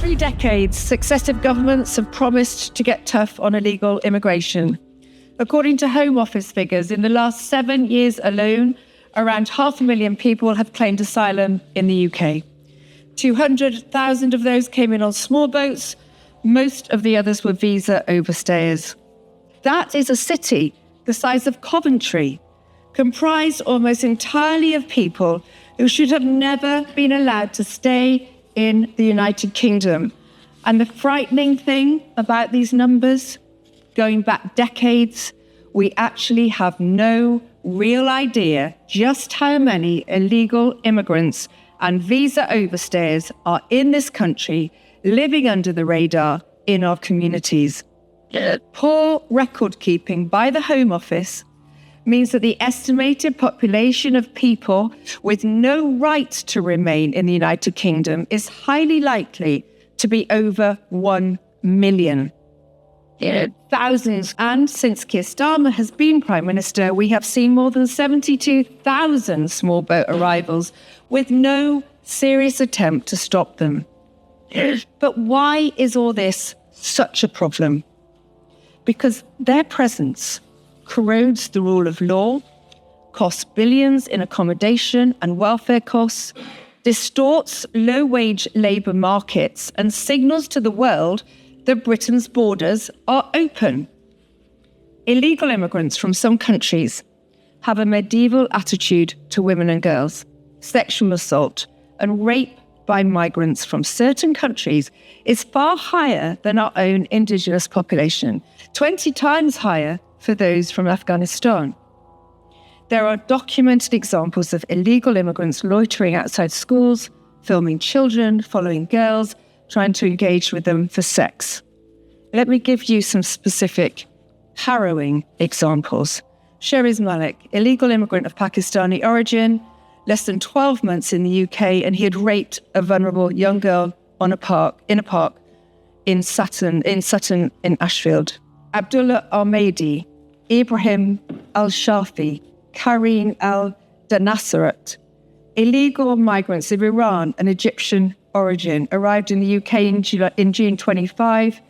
3 decades, successive governments have promised to get tough on illegal immigration. According to Home Office figures, in the last 7 years alone, around 500,000 people have claimed asylum in the UK. 200,000 of those came in on small boats. Most of the others were visa overstayers. That is a city the size of Coventry, comprised almost entirely of people who should have never been allowed to stay in the United Kingdom. And the frightening thing about these numbers, going back decades, we actually have no real idea just how many illegal immigrants and visa overstayers are in this country, living under the radar in our communities. Poor record keeping by the Home Office means that the estimated population of people with no right to remain in the United Kingdom is highly likely to be over 1 million. Thousands. And since Keir Starmer has been Prime Minister, we have seen more than 72,000 small boat arrivals with no serious attempt to stop them. But why is all this such a problem? Because their presence corrodes the rule of law, costs billions in accommodation and welfare costs, distorts low-wage labour markets, and signals to the world that Britain's borders are open. Illegal immigrants from some countries have a medieval attitude to women and girls. Sexual assault and rape by migrants from certain countries is far higher than our own indigenous population, 20 times higher for those from Afghanistan. There are documented examples of illegal immigrants loitering outside schools, filming children, following girls, trying to engage with them for sex. Let me give you some specific, harrowing examples. Sheriz Malik, illegal immigrant of Pakistani origin, less than 12 months in the UK, and he had raped a vulnerable young girl in a park in Sutton in Ashfield. Abdullah Al-Mahdi, Ibrahim Al-Shafi, Karim Al-Danassarat, illegal migrants of Iran and Egyptian origin, arrived in the UK in June 25.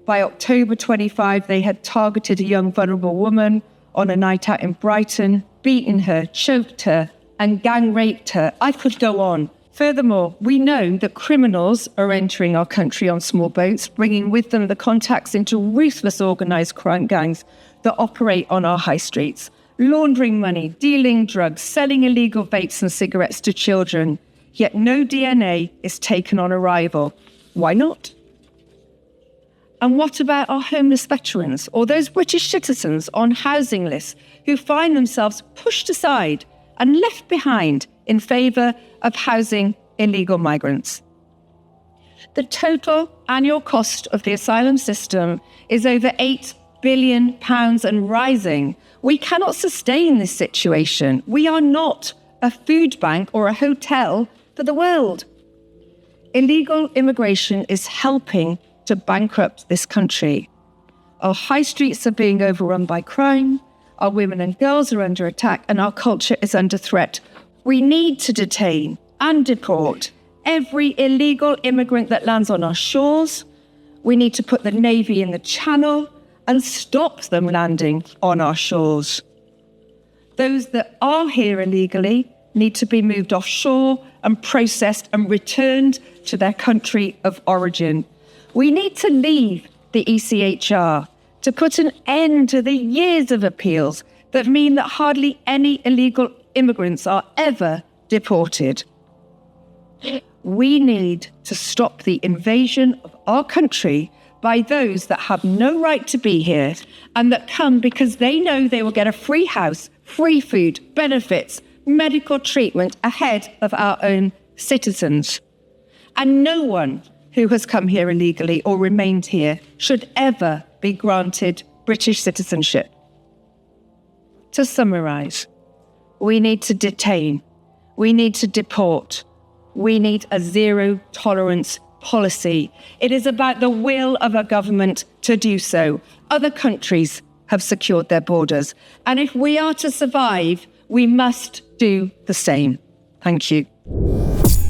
By October 25, they had targeted a young vulnerable woman on a night out in Brighton, beaten her, choked her, and gang raped her. I could go on. Furthermore, we know that criminals are entering our country on small boats, bringing with them the contacts into ruthless organised crime gangs that operate on our high streets, laundering money, dealing drugs, selling illegal vapes and cigarettes to children. Yet no DNA is taken on arrival. Why not? And what about our homeless veterans or those British citizens on housing lists who find themselves pushed aside and left behind in favour of housing illegal migrants? The total annual cost of the asylum system is over £8 billion and rising. We cannot sustain this situation. We are not a food bank or a hotel for the world. Illegal immigration is helping to bankrupt this country. Our high streets are being overrun by crime, our women and girls are under attack, and our culture is under threat. We need to detain and deport every illegal immigrant that lands on our shores. We need to put the Navy in the Channel and stop them landing on our shores. Those that are here illegally need to be moved offshore and processed and returned to their country of origin. We need to leave the ECHR to put an end to the years of appeals that mean that hardly any illegal immigrants are ever deported. We need to stop the invasion of our country by those that have no right to be here and that come because they know they will get a free house, free food, benefits, medical treatment ahead of our own citizens. And no one who has come here illegally or remained here should ever be granted British citizenship. To summarise, we need to detain, we need to deport, we need a zero-tolerance policy. It is about the will of a government to do so. Other countries have secured their borders, and if we are to survive, we must do the same. Thank you.